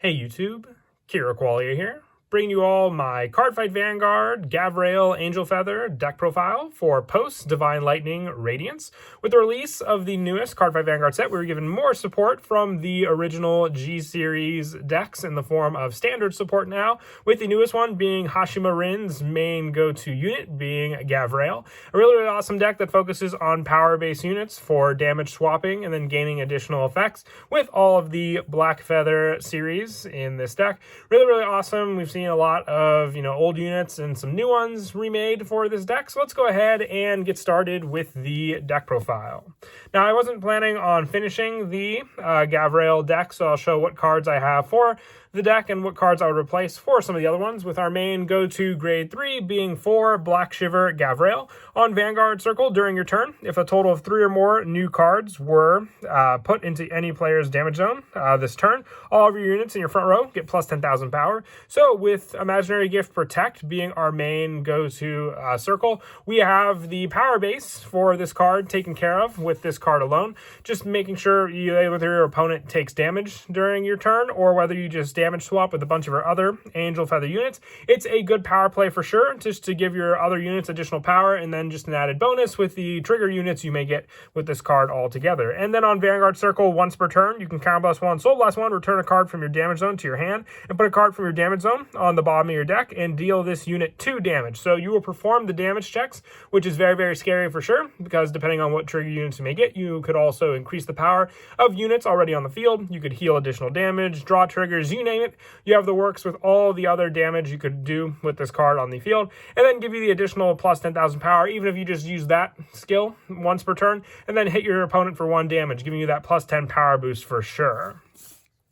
Hey YouTube, Kira Qualia here, bringing you all my Cardfight Vanguard, Gavrail, Angel Feather deck profile for post-Divine Lightning Radiance. With the release of the newest Cardfight Vanguard set, we were given more support from the original G-Series decks in the form of standard support now, with the newest one being Hashima Rin's main go-to unit being Gavrail. A really awesome deck that focuses on power-based units for damage swapping and then gaining additional effects with all of the Black Feather series in this deck. Really awesome. We've seen a lot of old units and some new ones remade for this deck, so let's go ahead and get started with the deck profile. Now, I wasn't planning on finishing the Gavrail deck, so I'll show what cards I have for the deck and what cards I would replace for some of the other ones, with our main go-to grade 3 being 4 Black Shiver Gavrail. On Vanguard Circle during your turn, if a total of 3 or more new cards were put into any player's damage zone this turn, all of your units in your front row get plus 10,000 power. So with Imaginary Gift Protect being our main go-to circle, we have the power base for this card taken care of with this card alone. Just making sure whether your opponent takes damage during your turn or whether you just damage swap with a bunch of our other Angel Feather units. It's a good power play for sure, just to give your other units additional power, and then just an added bonus with the trigger units you may get with this card altogether. And then on Vanguard Circle, once per turn, you can counterblast 1, soul blast 1, return a card from your damage zone to your hand, and put a card from your damage zone on the bottom of your deck and deal this unit 2 damage. So you will perform the damage checks, which is very scary for sure, because depending on what trigger units you may get, you could also increase the power of units already on the field. You could heal additional damage, draw triggers, you name it. You have the works with all the other damage you could do with this card on the field, and then give you the additional plus 10,000 power, even if you just use that skill once per turn, and then hit your opponent for 1 damage, giving you that plus 10 power boost for sure.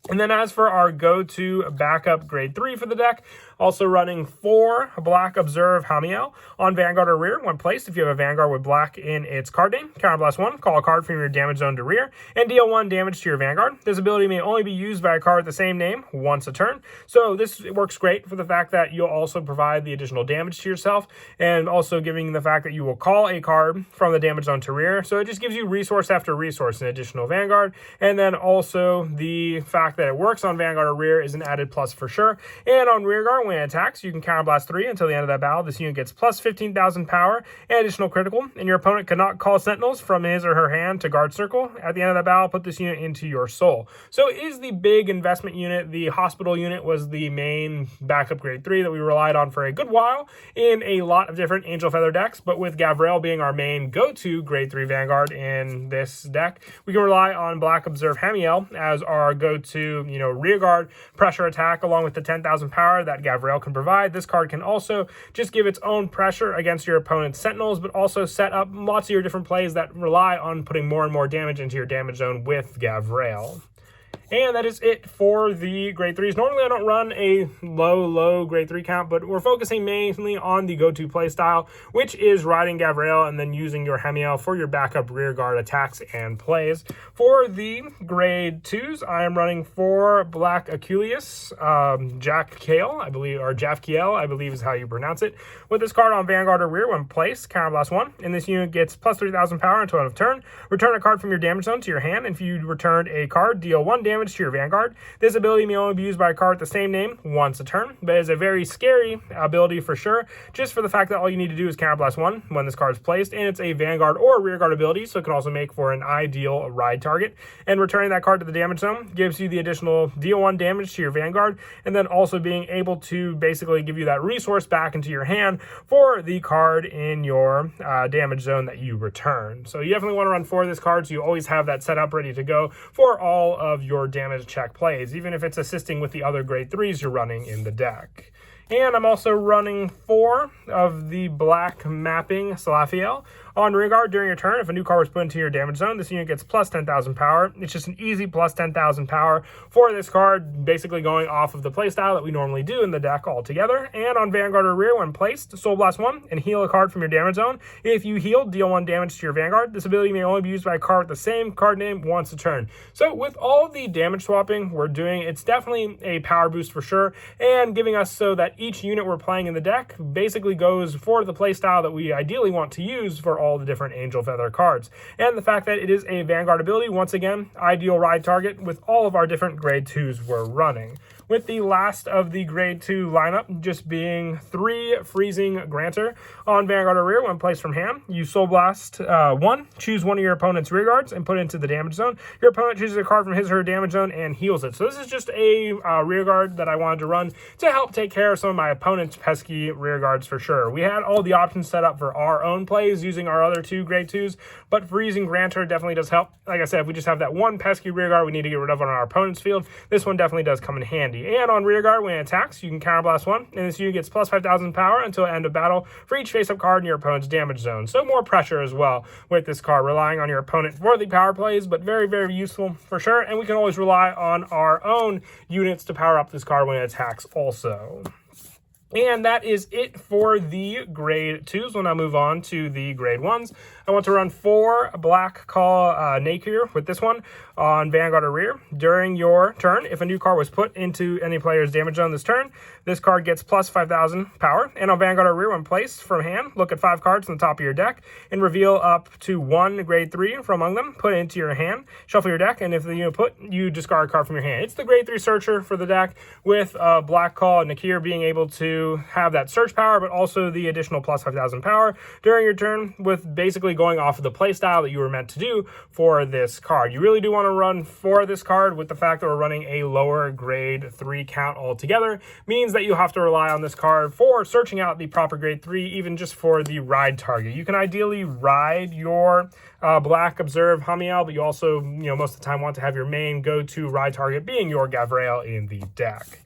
And then as for our go-to backup grade 3 for the deck, also running 4 Black Observe Hamiel on Vanguard or rear when placed. If you have a Vanguard with black in its card name, counterblast 1, call a card from your damage zone to rear, and deal 1 damage to your Vanguard. This ability may only be used by a card with the same name once a turn. So this works great for the fact that you'll also provide the additional damage to yourself, and also giving the fact that you will call a card from the damage zone to rear. So it just gives you resource after resource in additional Vanguard, and then also the fact that it works on Vanguard or rear is an added plus for sure. And on Rearguard, when it attacks, you can counterblast 3 until the end of that battle. This unit gets plus 15,000 power and additional critical, and your opponent cannot call sentinels from his or her hand to guard circle. At the end of that battle, put this unit into your soul. So it is the big investment unit. The hospital unit was the main backup grade 3 that we relied on for a good while in a lot of different Angel Feather decks, but with Gavrail being our main go-to grade 3 Vanguard in this deck, we can rely on Black Observe Hamiel as our go-to rear guard pressure attack, along with the 10,000 power that Gavrail can provide. This card can also just give its own pressure against your opponent's sentinels, but also set up lots of your different plays that rely on putting more and more damage into your damage zone with Gavrail. And that is it for the grade 3s. Normally I don't run a low grade 3 count, but we're focusing mainly on the go-to play style, which is riding Gavrail and then using your Hamiel for your backup rear guard attacks and plays. For the grade 2s, I am running 4 Black Aculeus, Jack Kale, I believe, or Jafkiel, I believe is how you pronounce it. With this card on Vanguard or rear when placed, counterblast 1, and this unit gets plus 3,000 power until end of turn. Return a card from your damage zone to your hand, and if you returned a card, deal 1 damage to your Vanguard. This ability may only be used by a card with the same name once a turn, but is a very scary ability for sure, just for the fact that all you need to do is counterblast 1 when this card is placed, and it's a Vanguard or rear guard ability, so it can also make for an ideal ride target. And returning that card to the damage zone gives you the additional deal 1 damage to your Vanguard, and then also being able to basically give you that resource back into your hand for the card in your damage zone that you return. So you definitely want to run 4 of this card, so you always have that set up ready to go for all of your damage check plays, even if it's assisting with the other grade 3s you're running in the deck. And I'm also running 4 of the Black Mapping Salafiel on Rearguard during your turn. If a new card was put into your damage zone, this unit gets plus 10,000 power. It's just an easy plus 10,000 power for this card, basically going off of the playstyle that we normally do in the deck altogether. And on Vanguard or rear, when placed, Soul Blast 1 and heal a card from your damage zone. If you heal, deal 1 damage to your Vanguard. This ability may only be used by a card with the same card name once a turn. So with all the damage swapping we're doing, it's definitely a power boost for sure, and giving us so that each unit we're playing in the deck basically goes for the playstyle that we ideally want to use for all the different Angel Feather cards. And the fact that it is a Vanguard ability, once again, ideal ride target with all of our different grade 2s we're running. with the last of the grade 2 lineup just being 3 Freezing Grantor on Vanguard or Rear when placed from hand. You Soul Blast 1, choose one of your opponent's rear guards and put it into the damage zone. Your opponent chooses a card from his or her damage zone and heals it. So this is just a rear guard that I wanted to run to help take care of some of my opponent's pesky rear guards for sure. We had all the options set up for our own plays using our other 2 grade 2s, but Freezing Grantor definitely does help. Like I said, if we just have that one pesky rear guard we need to get rid of on our opponent's field, this one definitely does come in handy. And on rear guard, when it attacks, you can counterblast 1, and this unit gets plus 5,000 power until end of battle for each face-up card in your opponent's damage zone. So more pressure as well with this card, relying on your opponent for the power plays, but very, very useful for sure. And we can always rely on our own units to power up this card when it attacks also. And that is it for the grade 2s. We'll now move on to the grade 1s. I want to run 4 Black Call Napier with this one on Vanguard or Rear. During your turn, if a new card was put into any player's damage zone this turn, this card gets plus 5,000 power. And on Vanguard or Rear, when placed from hand, look at 5 cards on the top of your deck and reveal up to 1 grade 3 from among them. Put it into your hand, shuffle your deck, and if the unit put, you discard a card from your hand. It's the grade 3 searcher for the deck, with Black Call Napier being able to have that search power, but also the additional plus 5,000 power during your turn, with basically going off of the playstyle that you were meant to do for this card. You really do want to run for this card, with the fact that we're running a lower grade 3 count altogether, means that you have to rely on this card for searching out the proper grade 3, even just for the ride target. You can ideally ride your Black Observe Hamiel, but you also, most of the time want to have your main go-to ride target being your Gavrail in the deck.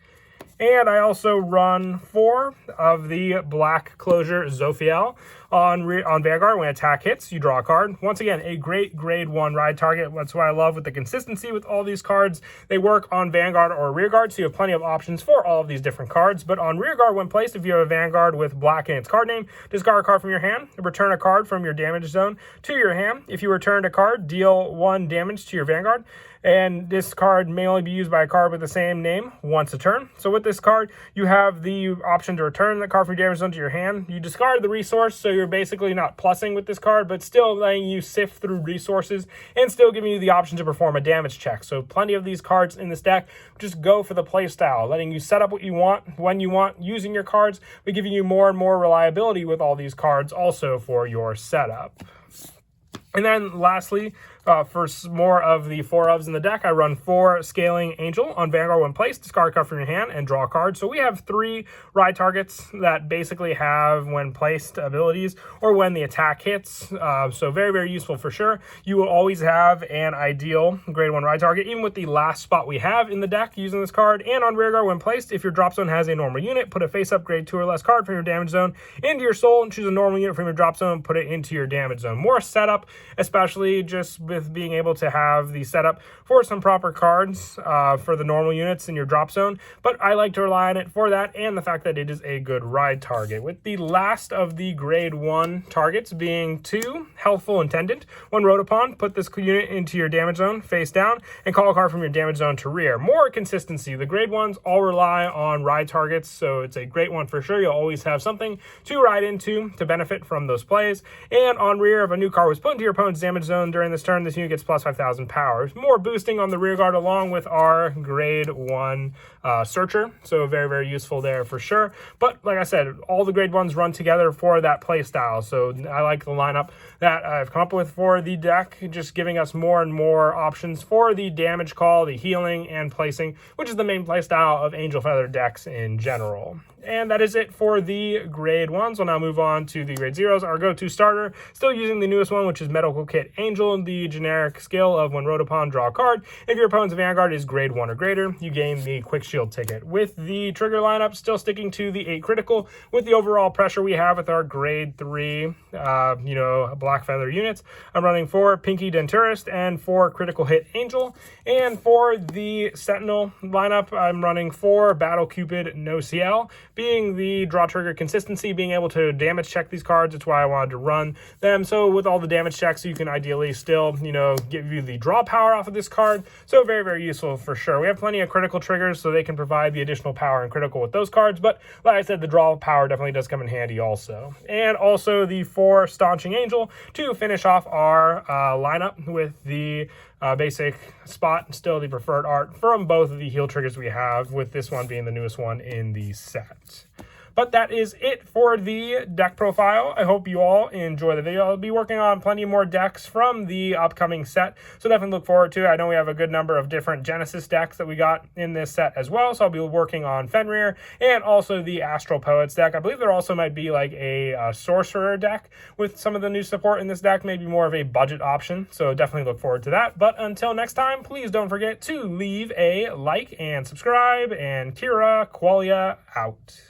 And I also run 4 of the Black Closure Zophiel on Vanguard. When attack hits, you draw a card. Once again, a great grade 1 ride target. That's what I love with the consistency with all these cards. They work on Vanguard or Rear Guard, so you have plenty of options for all of these different cards. But on Rear Guard, when placed, if you have a Vanguard with Black in its card name, discard a card from your hand, return a card from your damage zone to your hand. If you returned a card, deal 1 damage to your Vanguard. And this card may only be used by a card with the same name once a turn. So with this card, you have the option to return the card from your damage zone to your hand. You discard the resource, so you're basically not plussing with this card, but still letting you sift through resources and still giving you the option to perform a damage check. So plenty of these cards in this deck just go for the play style, letting you set up what you want, when you want, using your cards, but giving you more and more reliability with all these cards also for your setup. And then lastly, for more of the 4 ofs in the deck, I run 4 Scaling Angel on Vanguard when placed. Discard a card from your hand and draw a card. So we have 3 ride targets that basically have when placed abilities or when the attack hits. So very, very useful for sure. You will always have an ideal grade 1 ride target, even with the last spot we have in the deck using this card. And on Rear Guard when placed, if your drop zone has a normal unit, put a face-up grade 2 or less card from your damage zone into your soul and choose a normal unit from your drop zone and put it into your damage zone. More setup, especially just with being able to have the setup for some proper cards for the normal units in your drop zone, but I like to rely on it for that and the fact that it is a good ride target. With the last of the grade 1 targets being 2 Healthful Intendant. When rode upon, put this unit into your damage zone face down and call a card from your damage zone to rear. More consistency. The grade 1s all rely on ride targets, so it's a great one for sure. You'll always have something to ride into to benefit from those plays. And on rear, if a new card was put into your opponent's damage zone during this turn, this unit gets plus 5,000 power. More boosting on the rear guard along with our grade 1 searcher. So very, very useful there for sure. But like I said, all the grade 1s run together for that play style. So I like the lineup that I've come up with for the deck, just giving us more and more options for the damage call, the healing, and placing, which is the main play style of Angel Feather decks in general. And that is it for the grade 1s. We'll now move on to the grade 0s. Our go-to starter, still using the newest one, which is Medical Kit Angel, the generic skill of when rode upon, draw a card. If your opponent's Vanguard is grade 1 or greater, you gain the Quick Shield ticket. With the trigger lineup, still sticking to the 8 critical, with the overall pressure we have with our grade 3, Black Feather units. I'm running 4 Pinky Denturist and 4 Critical Hit Angel. And for the Sentinel lineup, I'm running 4 Battle Cupid No CL, being the draw trigger consistency, being able to damage check these cards. It's why I wanted to run them. So with all the damage checks, you can ideally still, give you the draw power off of this card. So very, very useful for sure. We have plenty of critical triggers, so they can provide the additional power and critical with those cards. But like I said, the draw power definitely does come in handy also. And also the 4 Staunching Angel to finish off our lineup with the basic spot, still the preferred art from both of the heal triggers we have, with this one being the newest one in the set. But that is it for the deck profile. I hope you all enjoy the video. I'll be working on plenty more decks from the upcoming set, so definitely look forward to it. I know we have a good number of different Genesis decks that we got in this set as well, so I'll be working on Fenrir and also the Astral Poets deck. I believe there also might be like a Sorcerer deck with some of the new support in this deck, maybe more of a budget option, so definitely look forward to that. But until next time, please don't forget to leave a like and subscribe, and Kira Qualia out.